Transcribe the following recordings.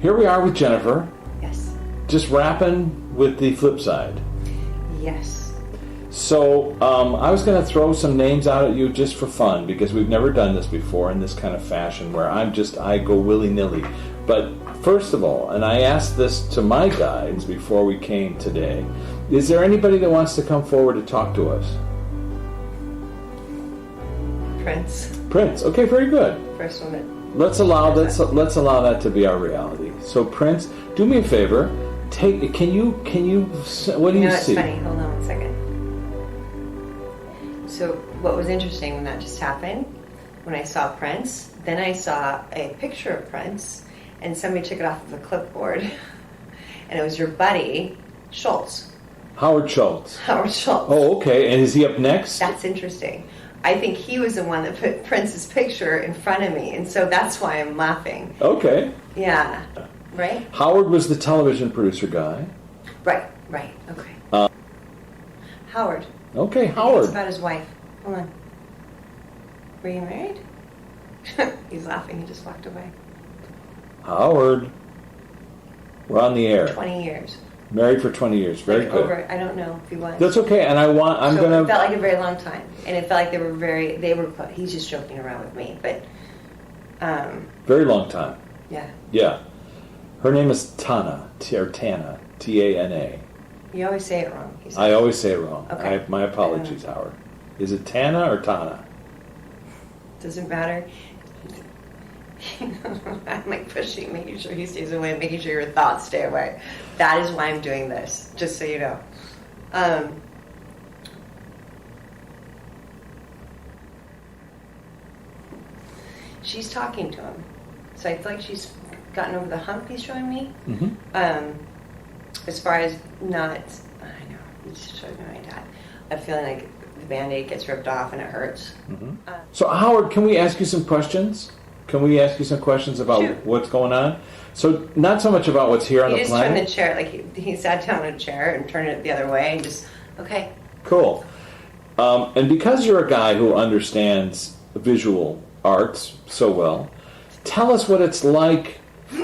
Here we are with Jennifer. Yes. Just wrapping with the flip side. Yes. So I was going to throw some names out at you just for fun because we've never done this before in this kind of fashion where I go willy-nilly. But first of all, and I asked this to my guides before we came today, is there anybody that wants to come forward to talk to us? Prince. Prince. Okay, very good. First one that... Let's allow that to be our reality. So Prince, do me a favor. Can you what do you see? It's funny. Hold on one second. So what was interesting when that just happened, when I saw Prince, then I saw a picture of Prince, and somebody took it off of a clipboard, and it was your buddy, Schultz. Howard Schultz. Howard Schultz. Oh, okay. And is he up next? That's interesting. I think he was the one that put Prince's picture in front of me, and so that's why I'm laughing. Okay. Yeah. Right? Howard was the television producer guy. Right. Okay. Howard. Okay, It's Howard. about his wife. Hold on. Were you married? He's laughing. He just walked away. Howard. We're on the air. 20 years. Married for 20 years. Very Like good. Over, I don't know if he was. That's okay. And It felt like a very long time, and it felt like they were. He's just joking around with me, but. Very long time. Yeah. Yeah. Her name is Tana. Tana. T-A-N-A. You always say it wrong. I always say it wrong. Okay. My apologies, Howard. Is it Tana or Tana? Doesn't matter. I'm like pushing, making sure he stays away, making sure your thoughts stay away. That is why I'm doing this, just so you know. She's talking to him. So I feel like she's gotten over the hump he's showing me. Mm-hmm. As far as not, I know, he's showing me my dad. I'm feeling like the Band-Aid gets ripped off and it hurts. Mm-hmm. So Howard, can we ask you some questions? Can we ask you some questions about Shoot. what's going on? So not so much about what's here on the He just planet. turned the chair, like he sat down in a chair and turned it the other way and just, okay. Cool. And because you're a guy who understands visual arts so well, tell us what it's like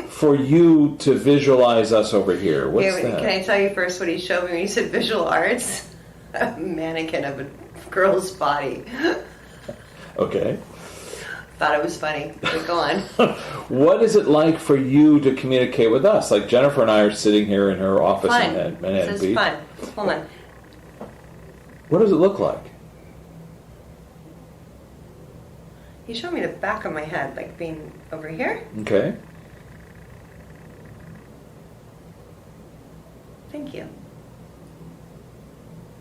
for you to visualize us over here. What's that? Can I tell you first what he showed me when he said visual arts? A mannequin of a girl's body. Okay. Thought it was funny, but go on. What is it like for you to communicate with us? Like Jennifer and I are sitting here in her office Fun. in Manhattan This Beach. is fun. Hold on. What does it look like? He showed me the back of my head, like being over here. Okay. Thank you.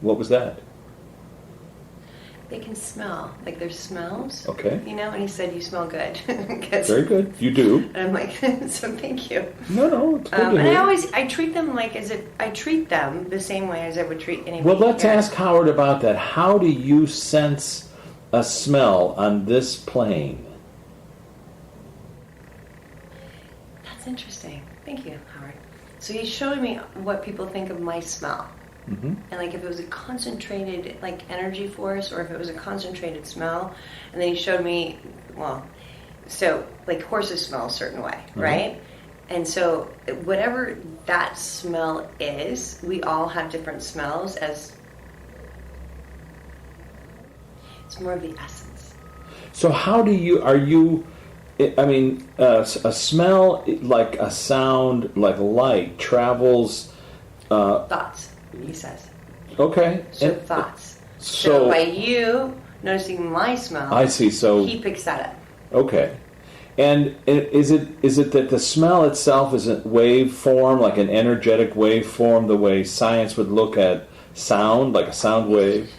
What was that? They can smell, like there's smells. Okay. You know, and he said, you smell good. Very good. You do. And I'm like, so thank you. No, it's good to And hear. I treat them like I treat them the same way as I would treat anybody. Well, let's here. ask Howard about that. How do you sense a smell on this plane? That's interesting. Thank you, Howard. So he's showing me what people think of my smell. Mm-hmm. And like if it was a concentrated like energy force or if it was a concentrated smell. And then he showed me, well, so like horses smell a certain way, right? And so whatever that smell is, we all have different smells as it's more of the essence. So how do you, a smell, like a sound, like light, travels... Thoughts, he says. Okay. So And- thoughts. So by you noticing my smell, I see. So he picks that up. okay. And is it that the smell itself is a wave form, like an energetic wave form, the way science would look at sound, like a sound wave,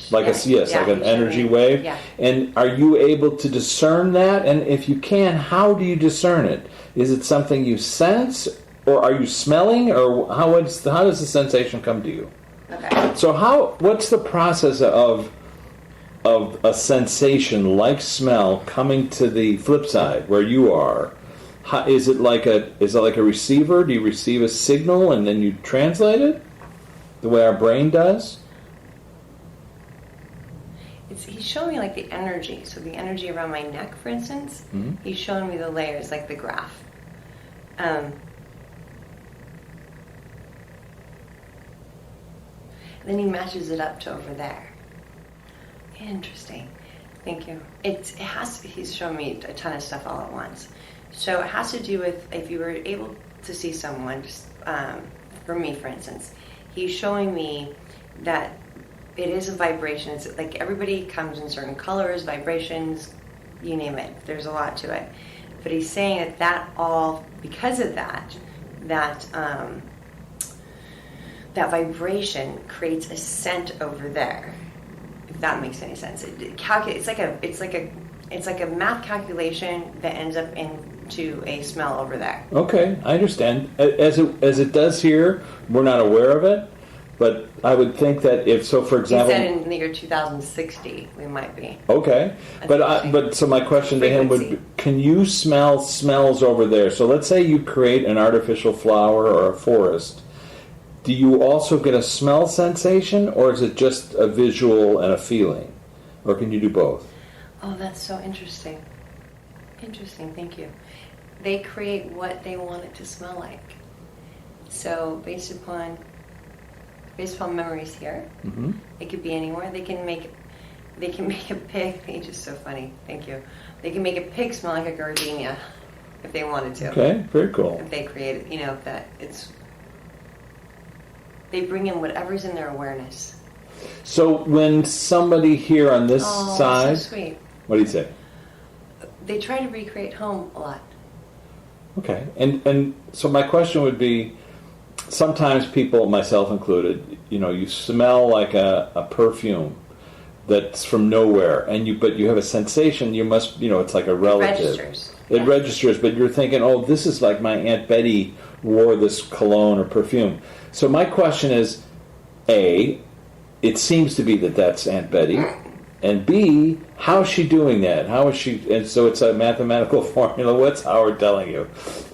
like like an energy wave? Yeah. And are you able to discern that? And if you can, how do you discern it? Is it something you sense, or are you smelling, or how does the sensation come to you? Okay. So what's the process of a sensation like smell coming to the flip side where you are? Is it like a receiver? Do you receive a signal and then you translate it? the way our brain does? He's showing me like the energy. So the energy around my neck, for instance, he's showing me the layers, like the graph. Then he matches it up to over there. Interesting. Thank you. He's showing me a ton of stuff all at once. So it has to do with if you were able to see someone, just, for me, for instance, he's showing me that it is a vibration. It's like everybody comes in certain colors, vibrations, you name it. There's a lot to it. But he's saying that all, because of that vibration creates a scent over there. If that makes any sense. It's like a math calculation that ends up into a smell over there. Okay, I understand. As it does here, we're not aware of it, but I would think that if so, for example, he said in the year 2060 we might be. Okay, but so my question to him would be, can you smell smells over there? So let's say you create an artificial flower or a forest. Do you also get a smell sensation, or is it just a visual and a feeling? Or can you do both? Oh, that's so interesting. Interesting, thank you. They create what they want it to smell like. So based upon memories here, it could be anywhere. They can make a pig. It's just so funny. Thank you. They can make a pig smell like a gardenia if they wanted to. Okay, very cool. If they create it, that it's. They bring in whatever's in their awareness. So when somebody here on this side, so sweet. What do you say? They try to recreate home a lot. Okay, and so my question would be, sometimes people, myself included, you smell like a perfume that's from nowhere, but you have a sensation. You must, it's like a relative. It registers, but you're thinking, oh, this is like my Aunt Betty wore this cologne or perfume. So my question is, A, it seems to be that that's Aunt Betty, and B, how is she doing that? How is she? And so it's a mathematical formula. What's Howard telling you?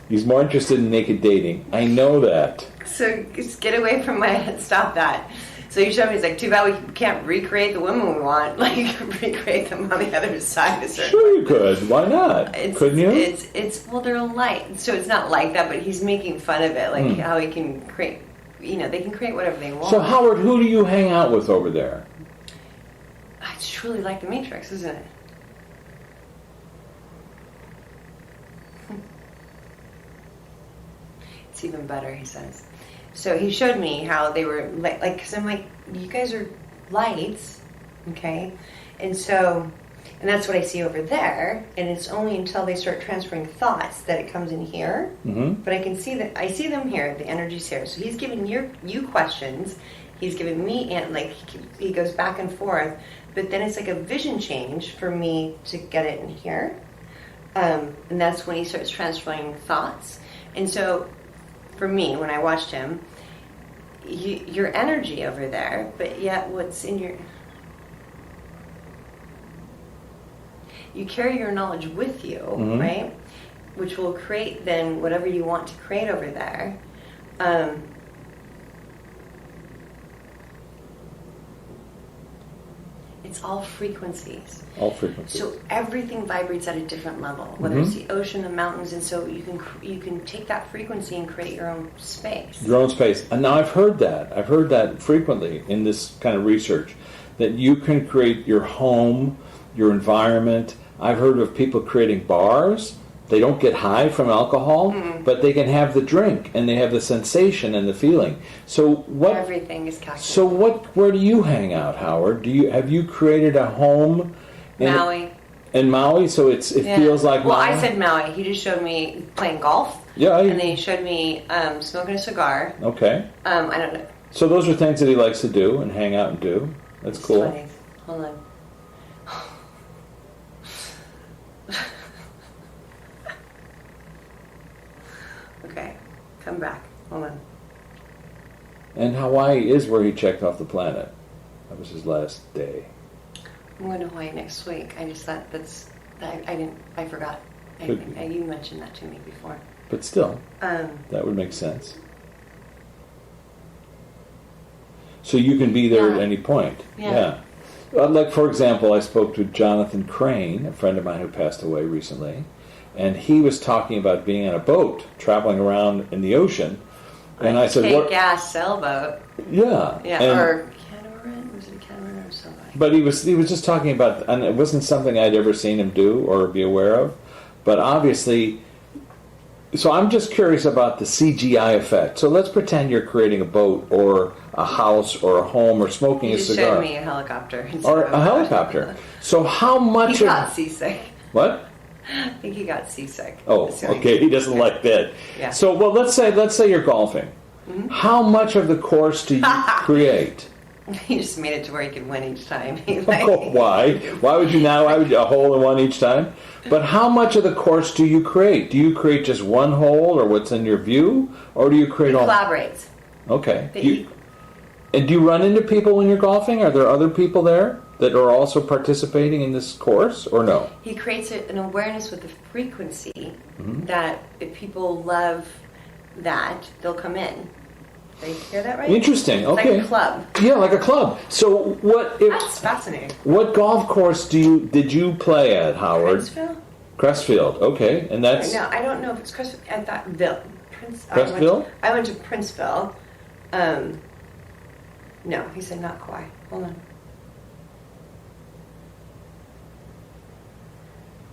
He's more interested in naked dating. I know that. So just get away from my head. Stop that. So you showed me, it's like, too bad we can't recreate the women we want. Like, recreate them on the other side. Sure you could. Why not? Couldn't you? Well, they're light. So it's not like that, but he's making fun of it. Like how he can create, they can create whatever they want. So Howard, who do you hang out with over there? It's truly like the Matrix, isn't it? It's even better, he says. So he showed me how they were like, because I'm like, you guys are lights, okay? And that's what I see over there. And it's only until they start transferring thoughts that it comes in here. Mm-hmm. But I see them here. The energy's here. So he's giving you questions. He's giving me, and like he goes back and forth. But then it's like a vision change for me to get it in here. And that's when he starts transferring thoughts. And so for me, when I watched him, your energy over there, but yet what's in you carry your knowledge with you, right? Which will create then whatever you want to create over there. It's all frequencies. All frequencies. So everything vibrates at a different level, whether it's the ocean, the mountains, and so you can take that frequency and create your own space. Your own space. And now I've heard that frequently in this kind of research, that you can create your home, your environment. I've heard of people creating bars. They don't get high from alcohol, but they can have the drink, and they have the sensation and the feeling. So everything is calculated. So where do you hang out, Howard? Have you created a home Maui? In Maui, so it feels like Maui. Well, I said Maui. He just showed me playing golf. Yeah. And then he showed me smoking a cigar. Okay. I don't know. So those are things that he likes to do and hang out and do. That's cool. Funny. Hold on. Okay, come back. Hold on. And Hawaii is where he checked off the planet. That was his last day. I'm going to Hawaii next week. I just thought I forgot. You mentioned that to me before. But still, that would make sense. So you can be there Yeah. at any point. Yeah. Like, for example, I spoke to Jonathan Crane, a friend of mine who passed away recently, and he was talking about being on a boat, traveling around in the ocean. And I said, Take "What?" gas sailboat. Yeah. Yeah, And- or catamaran. Was it a catamaran or something? But he was just talking about, and it wasn't something I'd ever seen him do or be aware of. But obviously, so I'm just curious about the CGI effect. So let's pretend you're creating a boat or a house or a home or smoking You a just cigar showed me a helicopter. or a helicopter. So how much He of got seasick. what? I think he got seasick. Oh, That's the only okay. thing. He doesn't like that. Yeah. So, well, let's say you're golfing. Mm-hmm. How much of the course do you create? He just made it to where he could win each time. Oh, why? Why would you now? Why would you a hole in one each time? But how much of the course do you create? Do you create just one hole or what's in your view, or do you create all? Collaborates. Okay. But And do you run into people when you're golfing? Are there other people there that are also participating in this course, or no? He creates an awareness with the frequency Mm-hmm. that if people love that, they'll come in. Did you hear that right? Interesting. It's Okay. like a club. Yeah, like a club. So That's fascinating. what golf course did you play at, Howard? Princeville? Crestfield. Okay, and that's No, I don't know if it's Crestfield. I thought Crestfield? I went to Princeville. No, he said not Kauai. Hold on.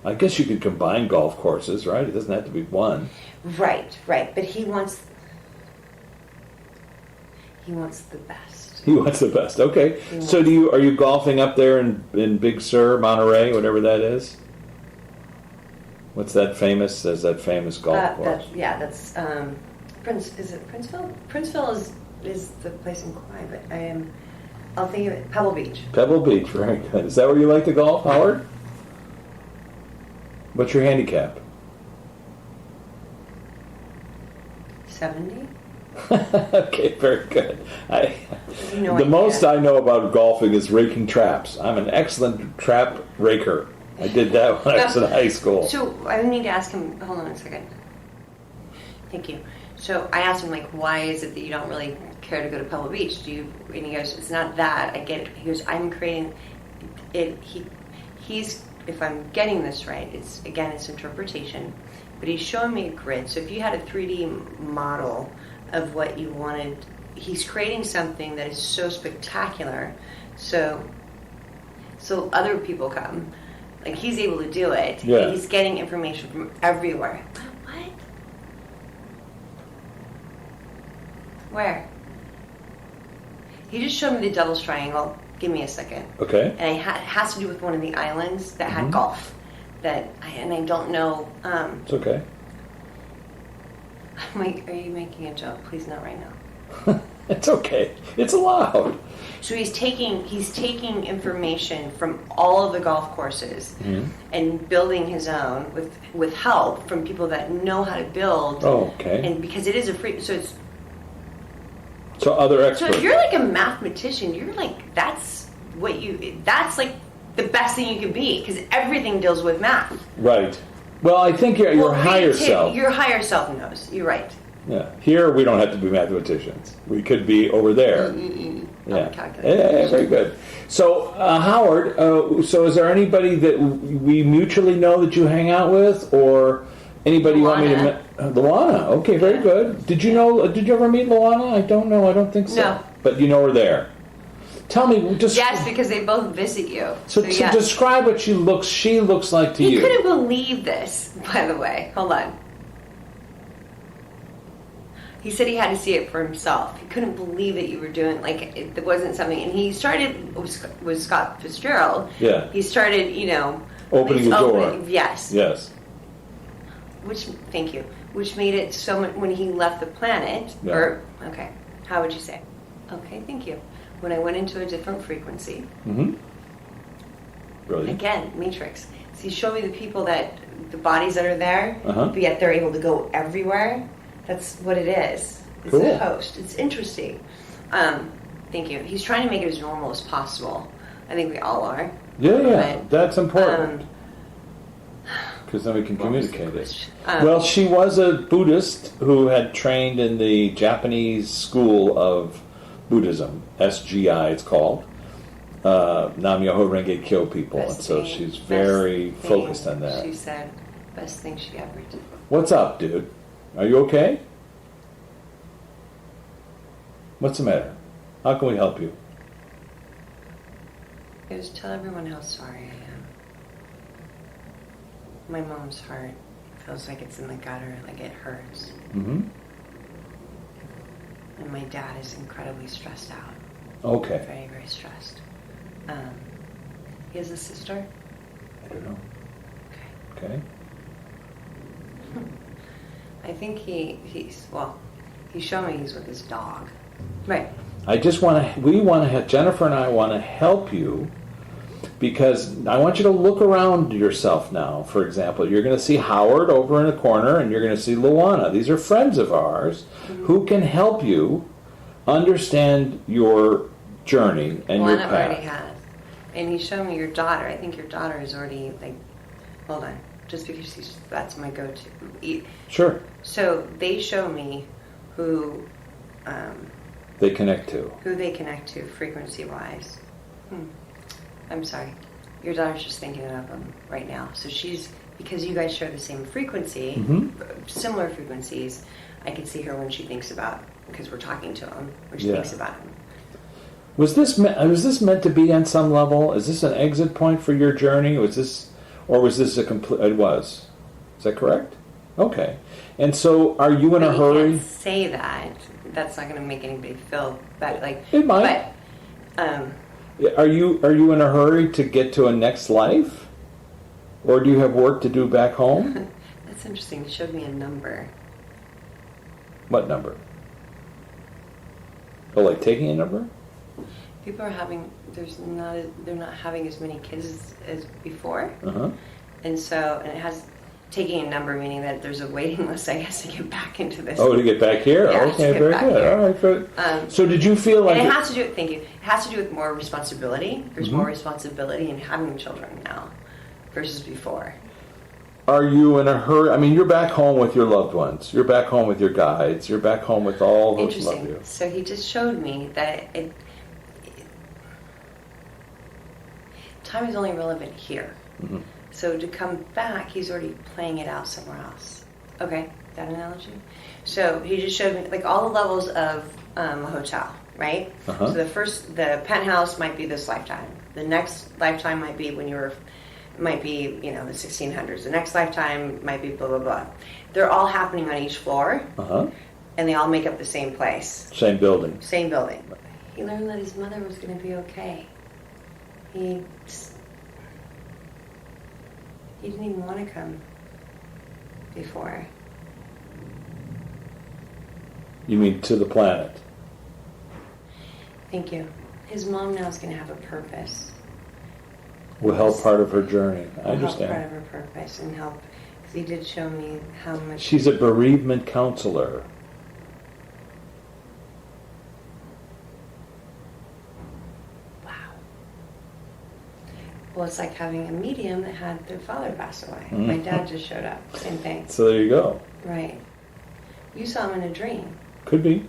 I guess you could combine golf courses, right? It doesn't have to be one. Right. But he wants the best. He wants the best. Okay. So are you golfing up there in Big Sur, Monterey, whatever that is? What's that famous? There's that famous golf course. That's Is it Princeville? Princeville is the place in Kauai, but I'll think of it. Pebble Beach. Pebble Beach, very good. Is that where you like to golf, Howard? What's your handicap? 70. Okay, very good. No The idea. most I know about golfing is raking traps. I'm an excellent trap raker. I did that when I was in high school. So I need to ask him. Hold on a second. Thank you. So I asked him, like, why is it that you don't really care to go to Pebble Beach? And he goes, it's not that. I get it. He goes, I'm creating it. He's, if I'm getting this right, it's interpretation. But he's showing me a grid. So if you had a 3D model of what you wanted, he's creating something that is so spectacular. So other people come. Like, he's able to do it. Yeah. He's getting information from everywhere. What? Where? He just showed me the Devil's Triangle. Give me a second. Okay. And it has to do with one of the islands that had golf. I don't know. It's okay. I'm like, are you making a joke? Please, not right now. It's okay. It's allowed. So he's taking information from all of the golf courses and building his own with help from people that know how to build. Oh, okay. And because it is a free, so it's So other so experts. if you're like a mathematician, you're like that's like the best thing you can be because everything deals with math. Right. Well, I think your higher self. Your higher self knows. You're right. Yeah. Here we don't have to be mathematicians. We could be over there. Yeah. Yeah, very good. So, Howard, so is there anybody that we mutually know that you hang out with, or anybody you want me to meet? Luana. Okay, very good. Did you ever meet Luana? I don't know. I don't think so. No. But you know her there. Tell me, just Yes, because they both visit you. so yes. describe what she looks like to you. He couldn't believe this, by the way. Hold on. He said he had to see it for himself. He couldn't believe that you were doing, like, it wasn't something. And he started, with Scott Fitzgerald. Yeah. He started, Opening the door. Yes. Yes. Thank you. Which made it so much, when he left the planet, Yeah. okay, how would you say? Okay, thank you. When I went into a different frequency, Mm-hmm. Brilliant. again, matrix. So he showed me the people the bodies that are there, Uh-huh. but yet they're able to go everywhere. That's what it is. It's Cool. a host. It's interesting. Thank you. He's trying to make it as normal as possible. I think we all are. Yeah, But, that's important. Because then we can what was the communicate it. question? Well, she was a Buddhist who had trained in the Japanese school of Buddhism, SGI it's called. Nam Myoho Renge Kyo people, and so she's very focused on that. She said, best thing she ever did. What's up, dude? Are you okay? What's the matter? How can we help you? Just tell everyone how sorry I am. My mom's heart feels like it's in the gutter, like it hurts. Mm-hmm. And my dad is incredibly stressed out. Okay. Very, very stressed. He has a sister? I don't know. Okay. Okay. I think he showed me he's with his dog. Right. Jennifer and I want to help you because I want you to look around yourself now. For example, you're going to see Howard over in the corner and you're going to see Luana. These are friends of ours who can help you understand your journey and your path. Luana already has. And he showed me your daughter. I think your daughter is already, hold on. Just because that's my go-to. Sure. So they show me who they connect to. Who they connect to frequency-wise. I'm sorry. Your daughter's just thinking of them right now. So because you guys share the same frequency, similar frequencies, I can see her when she thinks about, because we're talking to him, when she thinks about him. Was this meant to be on some level? Is this an exit point for your journey? Was this a complete? It was. Is that correct? Okay. And so, are you in a hurry? You can't say that. That's not going to make anybody feel bad. It might. But, are you in a hurry to get to a next life, or do you have work to do back home? That's interesting. You showed me a number. What number? Oh, like taking a number? People are they're not having as many kids as before. Uh-huh. And it has taking a number, meaning that there's a waiting list, I guess, to get back into this. Oh, to get back here? Yeah, okay, very good. Here. All right, good. So did you feel like... And it has to do with, thank you, it has to do with more responsibility. There's more responsibility in having children now versus before. Are you in a hurry? I mean, you're back home with your loved ones. You're back home with your guides. You're back home with all those who love you. So he just showed me that time is only relevant here. Mm-hmm. So to come back, he's already playing it out somewhere else. Okay, that analogy? So he just showed me, all the levels of a hotel, right? Uh-huh. So the penthouse might be this lifetime. The next lifetime might be the 1600s. The next lifetime might be blah, blah, blah. They're all happening on each floor, and they all make up the same place. Same building. Same building. He learned that his mother was going to be okay. He didn't even want to come before. You mean to the planet? Thank you. His mom now is going to have a purpose. Will help part of her journey. I understand. Help part of her purpose and help, because he did show me how much... She's a bereavement counselor. Well, it's like having a medium that had their father pass away. Mm-hmm. My dad just showed up. Same thing. So there you go. Right. You saw him in a dream. Could be.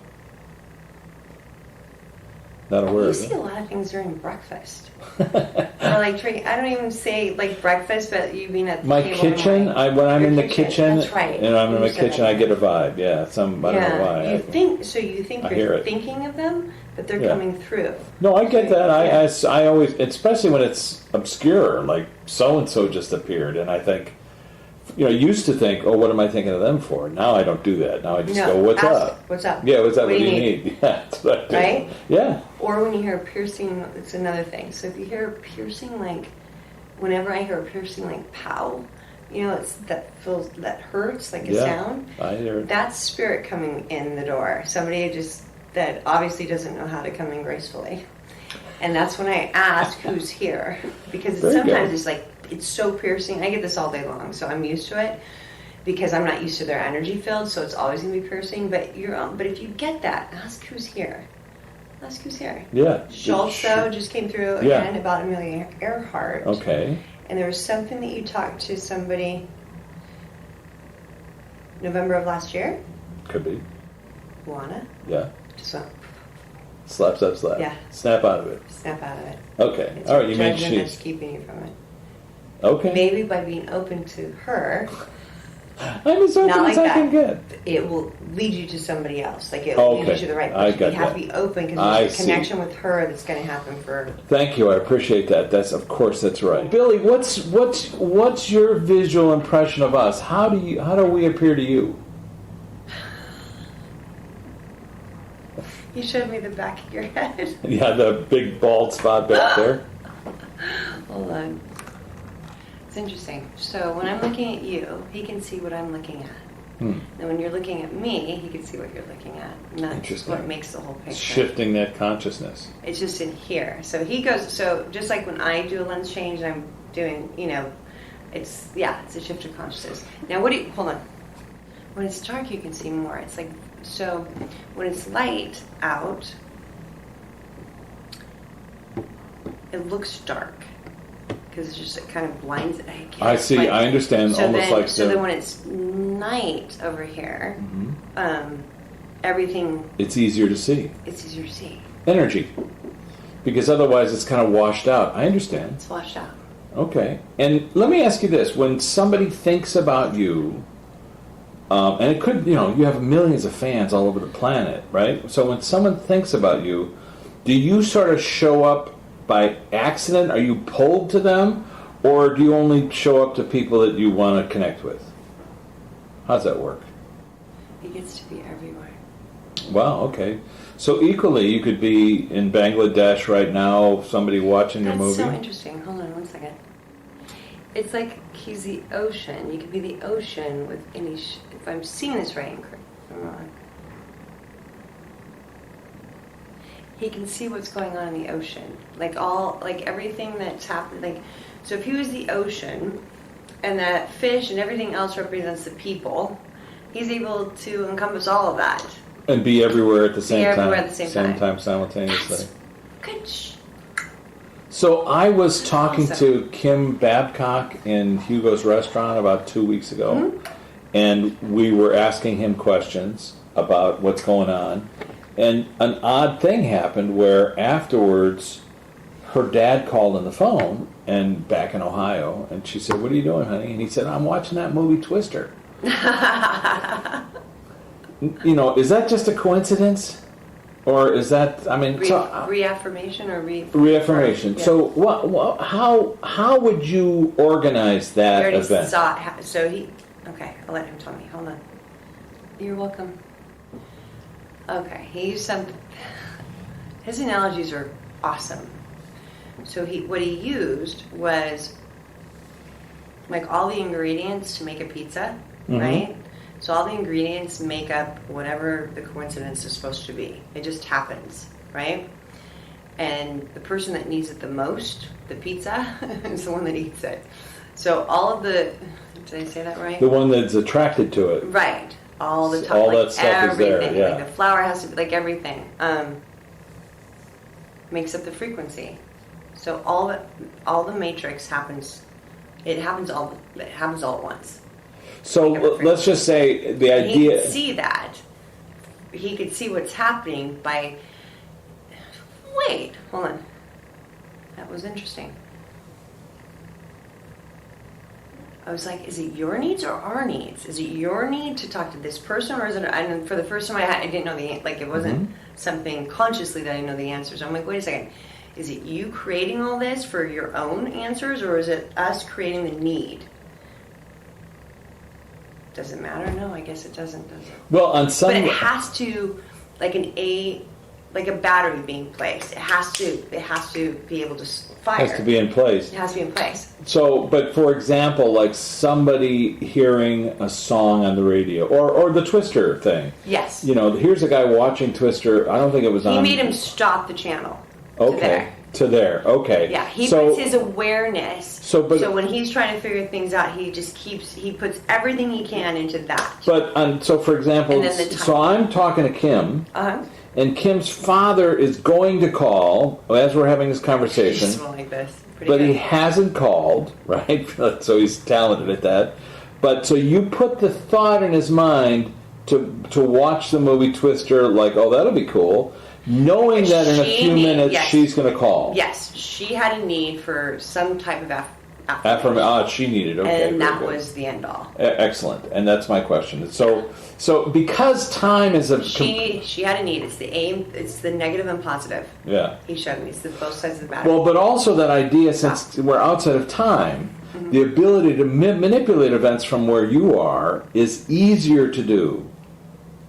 Not aware You of it. see a lot of things during breakfast. Or I don't even say breakfast, but you mean at the my table kitchen. When I'm in the kitchen, that's right. And I'm in the kitchen, I get a vibe. Yeah, I don't know why. You think you're thinking of them, but they're coming through. No, I get that. I always, especially when it's obscure, like so and so just appeared, and I think, I used to think, oh, what am I thinking of them for? Now I don't do that. Now I just go, what's up? What's up? Yeah, what's up? What do you need? Yeah, that's what I do. Right? Yeah. Or when you hear a piercing, it's another thing. So if you hear a piercing, whenever I hear a piercing, pow, that hurts, a sound. I hear it. That's spirit coming in the door. Somebody that obviously doesn't know how to come in gracefully. And that's when I ask who's here. Because sometimes it's it's so piercing. I get this all day long, so I'm used to it. Because I'm not used to their energy field, so it's always going to be piercing. But but if you get that, ask who's here. Ask who's here. Yeah. Schultz just came through again about Amelia Earhart. Okay. And there was something that you talked to somebody November of last year? Could be. Luana? Yeah. Just went. Slap, slap, slap. Yeah. Snap out of it. Snap out of it. Okay. It's All right. You mean judgment that's she's keeping you from it. okay. Maybe by being open to her, I'm as open not like as I can that. get. It will lead you to somebody else. Like it will lead you Okay. to the right I person. got You have that. to be open because I there's a see. connection with her that's going to happen for. Thank you. I appreciate that. That's of course that's right. Billy, what's your visual impression of us? How do we appear to you? You showed me the back of your head. Yeah, the big bald spot back there. Hold on. It's interesting. So when I'm looking at you, he can see what I'm looking at. And when you're looking at me, he can see what you're looking at. And that's Interesting. what makes the whole picture. Shifting that consciousness. It's just in here. So he goes, so just like when I do a lens change, I'm doing, it's a shift of consciousness. Now hold on. When it's dark, you can see more. It's like, so when it's light out, it looks dark. Because it's just, it kind of blinds it. I see. Like, I understand. So then when it's night over here, everything, it's easier to see. it's easier to see. Energy. Because otherwise it's kind of washed out. I understand. It's washed out. Okay. And let me ask you this. When somebody thinks about you, and it could, you have millions of fans all over the planet, right? So when someone thinks about you, do you sort of show up by accident? Are you pulled to them? Or do you only show up to people that you want to connect with? How's that work? It gets to be everywhere. Wow, okay. So equally, you could be in Bangladesh right now, somebody watching your movie. That's so interesting. Hold on one second. It's like he's the ocean. You could be the ocean with any... if I'm seeing this right, if I'm wrong. He can see what's going on in the ocean. Like everything that's happening. Like, so if he was the ocean, and that fish and everything else represents the people, he's able to encompass all of that. And be everywhere at the same time. Everywhere at the same time. Simultaneously. Good. So I was talking Awesome. to Kim Babcock in Hugo's restaurant about 2 weeks ago, and we were asking him questions about what's going on. And an odd thing happened where afterwards her dad called on the phone and back in Ohio, and she said, "What are you doing, honey?" And he said, "I'm watching that movie Twister." Is that just a coincidence? Or is that, Reaffirmation or reaffirmation. Yeah. So how would you organize We that already event? saw it happen. So okay, I'll let him tell me. Hold on. You're welcome. Okay, he used his analogies are awesome. So what he used was like all the ingredients to make a pizza, right? So all the ingredients make up whatever the coincidence is supposed to be. It just happens, right? And the person that needs it the most, the pizza, is the one that eats it. So all of the, did I say that right? The one that's attracted to it. Right. All the time. All like that stuff is there, everything. yeah. Like the flour has to be, like everything. Makes up the frequency. So all the matrix happens. It happens all at once. So let's just say the And he idea... could see that. He could see what's happening by... Wait, hold on. That was interesting. I was like, is it your needs or our needs? Is it your need to talk to this person, or is it... And for the first time I didn't know it wasn't something consciously that I didn't know the answers. I'm like, wait a second. Is it you creating all this for your own answers, or is it us creating the need? Does it matter? No, I guess it doesn't, does it? Well, on some... But it has to, like a battery being placed. It has to be able to fire. has to be in place. It has to be in place. So, but for example, like somebody hearing a song on the radio, or the Twister thing. Yes. Here's a guy watching Twister. I don't think it was on... He made him stop the channel. Okay. To there. Okay. Yeah, he puts his awareness. So when he's trying to figure things out, he puts everything he can into that. But, so for example, And then the so I'm talking to Kim, and Kim's father is going to call as we're having this conversation. He's like this. But he hasn't called, right? So he's talented at that. But so you put the thought in his mind to watch the movie Twister, like, oh, that'll be cool. Knowing that in a few minutes yes. she's going to call. Yes, she had a need for some type of affirmation. She needed, okay. And that very good. was the end all. Excellent, and that's my question. So because time is a... She had a need. It's the aim, it's the negative and positive. Yeah. He showed me. It's the both sides of the battle. Well, but also that idea, since we're outside of time, the ability to manipulate events from where you are is easier to do.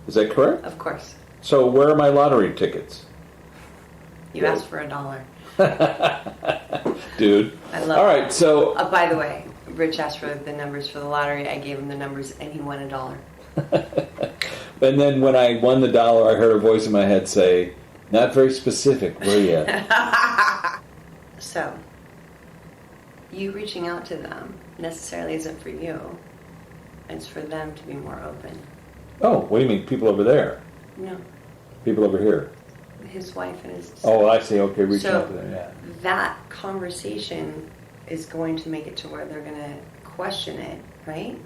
Is that correct? Of course. So where are my lottery tickets? You asked for $1. Dude. I love All right, so... by the way, Rich asked for the numbers for the lottery. I gave him the numbers, and he won $1. And then when I won the $1, I heard a voice in my head say, not very specific, were you? So, you reaching out to them necessarily isn't for you. It's for them to be more open. Oh, what do you mean, people over there? No. People over here? His wife and his... Oh, I see, okay, reach So, out to them, yeah. that conversation is going to make it to where they're going to question it, right?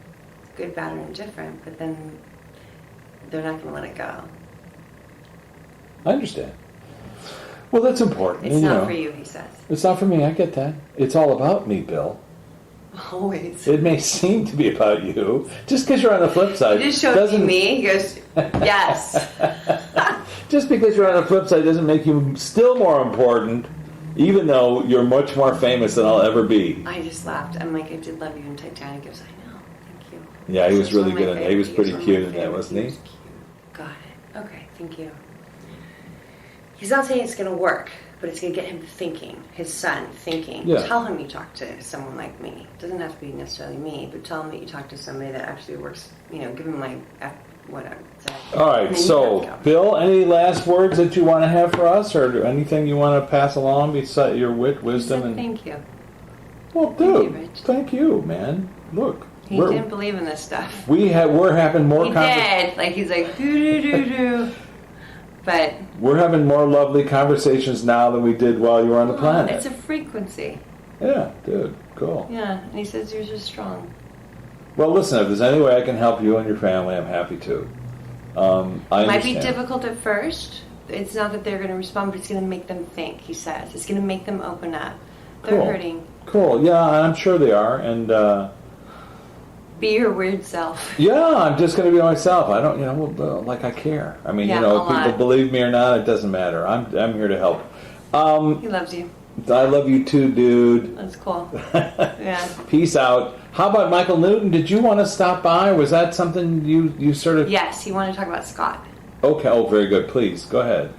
Good, bad, or indifferent, but then they're not going to let it go. I understand. Well, that's important. It's not for you, he says. It's not for me, I get that. It's all about me, Bill. Always. It may seem to be about you, just because you're on the flip side. You just showed me. He goes, yes. Just because you're on the flip side doesn't make you still more important, even though you're much more famous than I'll ever be. I just laughed. I'm like, I did love you in Titanic. He goes, I know. Thank you. Yeah, he was This really one of good my in that. He was favorites. pretty He cute one in of my that, favorites. wasn't he? Was cute. Got it. Okay, thank you. He's not saying it's going to work, but it's going to get him thinking, his son thinking. Yeah. Tell him you talk to someone like me. It doesn't have to be necessarily me, but tell him that you talk to somebody that actually works, give him my whatever. All right, so, Bill, any last words that you want to have for us, or anything you want to pass along besides your wit, wisdom, and... Thank you. Well, dude, thank you, man. Look. He didn't believe in this stuff. We're having more He did. Like, he's like, doo-doo-doo-doo. But... We're having more lovely conversations now than we did while you were on the planet. It's a frequency. Yeah, dude, cool. Yeah, and he says yours is strong. Well, listen, if there's any way I can help you and your family, I'm happy to. It might be difficult at first. It's not that they're going to respond, but it's going to make them think, he says. It's going to make them open up. They're hurting. Cool, yeah, I'm sure they are, and... Be your weird self. Yeah, I'm just going to be myself. I don't, like I care. I mean, if people believe me or not, it doesn't matter. I'm here to help. He loves you. I love you too, dude. That's cool. Yeah. Peace out. How about Michael Newton? Did you want to stop by? Was that something you sort of... Yes, he wanted to talk about Scott. Okay, oh, very good. Please, go ahead.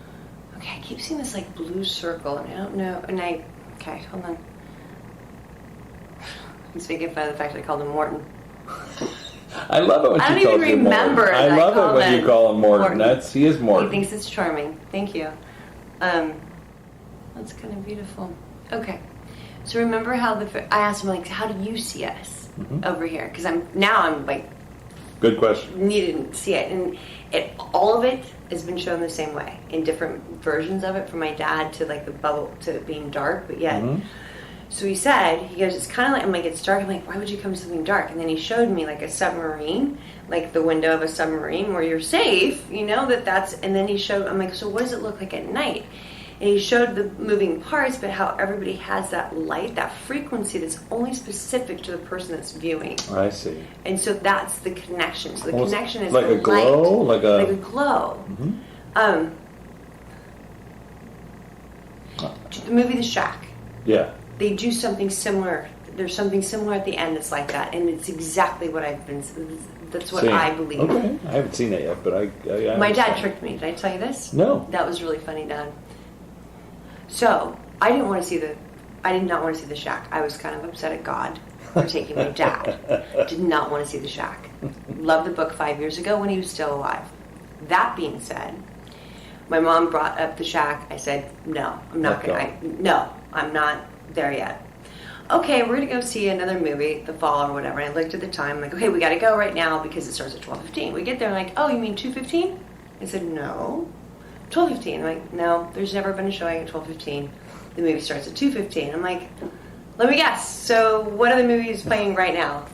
Okay, I keep seeing this, like, blue circle, and I don't know, okay, hold on. He's making fun of the fact that I called him Morton. I love it when I you call him Morton. don't even remember. I love it when you call him Morton. He is Morton. He thinks it's charming. Thank you. That's kind of beautiful. Okay. So remember how I asked him, like, how do you see us over here? Because I'm like... Good question. Needed to see it. And all of it has been shown the same way in different versions of it, from my dad to, like, the bubble to it being dark, but yet... So he goes, it's kind of like, I'm like, it's dark. I'm like, why would you come to something dark? And then he showed me, like, a submarine, like the window of a submarine where you're safe, that's, and then he showed, I'm like, so what does it look like at night? And he showed the moving parts, but how everybody has that light, that frequency that's only specific to the person that's viewing. I see. And so that's the connection. So the connection is like the a glow? light. Like a glow. The movie The Shack. Yeah. They do something similar. There's something similar at the end that's like that, and it's exactly what that's what I believe. Okay, I haven't seen it yet, but I My dad tricked me. Did I tell you this? No. That was really funny, Dad. So, I did not want to see The Shack. I was kind of upset at God for taking my dad. Did not want to see The Shack. Loved the book 5 years ago when he was still alive. That being said, my mom brought up The Shack. I said, no, I'm not I'm not there yet. Okay, we're going to go see another movie, The Fall or whatever. And I looked at the time, like, okay, we got to go right now because it starts at 12:15. We get there, like, oh, you mean 2:15? I said, no, 12:15. I'm like, no, there's never been a showing at 12:15. The movie starts at 2:15. I'm like, let me guess. So what other movie is playing right now?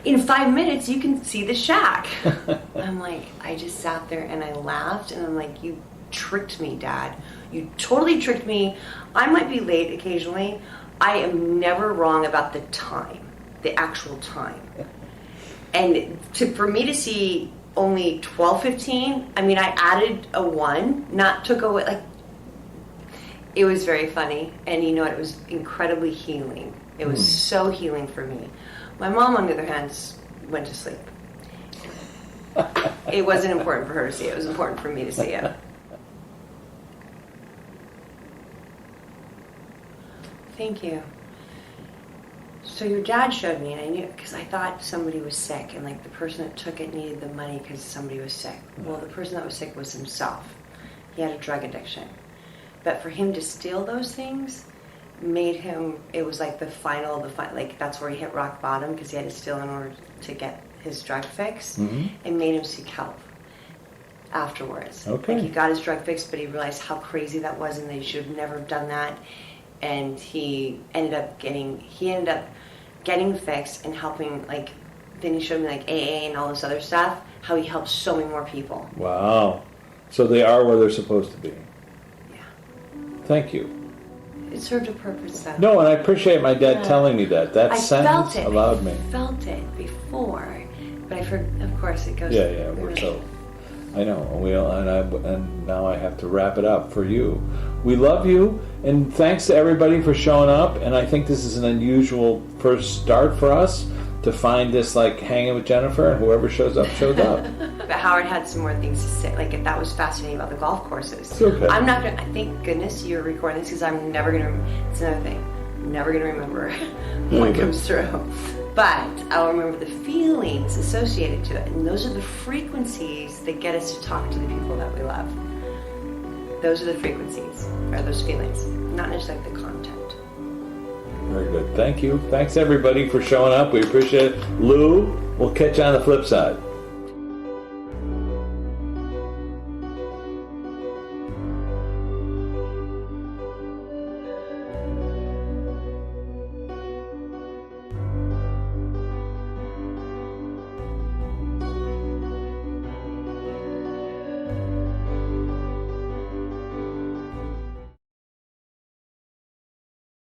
In 5 minutes, you can see The Shack. I'm like, I just sat there and I laughed, and I'm like, you tricked me, Dad. You totally tricked me. I might be late occasionally. I am never wrong about the time, the actual time. And for me to see only 12:15, I mean, I added a 1, not took away, like, it was very funny. And you know what? It was incredibly healing. It was so healing for me. My mom, on the other hand, went to sleep. It wasn't important for her to see it. It was important for me to see it. Thank you. So your dad showed me, and I knew, because I thought somebody was sick, and like the person that took it needed the money because somebody was sick. Well, the person that was sick was himself. He had a drug addiction. But for him to steal those things made him, it was like the final, like that's where he hit rock bottom, because he had to steal in order to get his drug fix. It made him seek help afterwards. Okay. Like he got his drug fix, but he realized how crazy that was and that he should have never done that. And he ended up getting fixed and helping, like, then he showed me like AA and all this other stuff, how he helps so many more people. Wow. So they are where they're supposed to be. Yeah. Thank you. It served a purpose, though. No, and I appreciate my dad telling me that. That sentence allowed me. I felt it before, but of course it goes. Yeah, we're so. I know, and now I have to wrap it up for you. We love you, and thanks to everybody for showing up. And I think this is an unusual first start for us to find this, like, hanging with Jennifer, and whoever shows up shows up. But Howard had some more things to say. Like, that was fascinating about the golf courses. It's okay. I'm not gonna. Thank goodness you're recording this, because I'm never gonna. It's another thing. I'm never gonna remember what comes through. But I'll remember the feelings associated to it. And those are the frequencies that get us to talk to the people that we love. Those are the frequencies, or those feelings, not necessarily the content. Very good. Thank you. Thanks, everybody, for showing up. We appreciate it. Lou, we'll catch you on the flip side.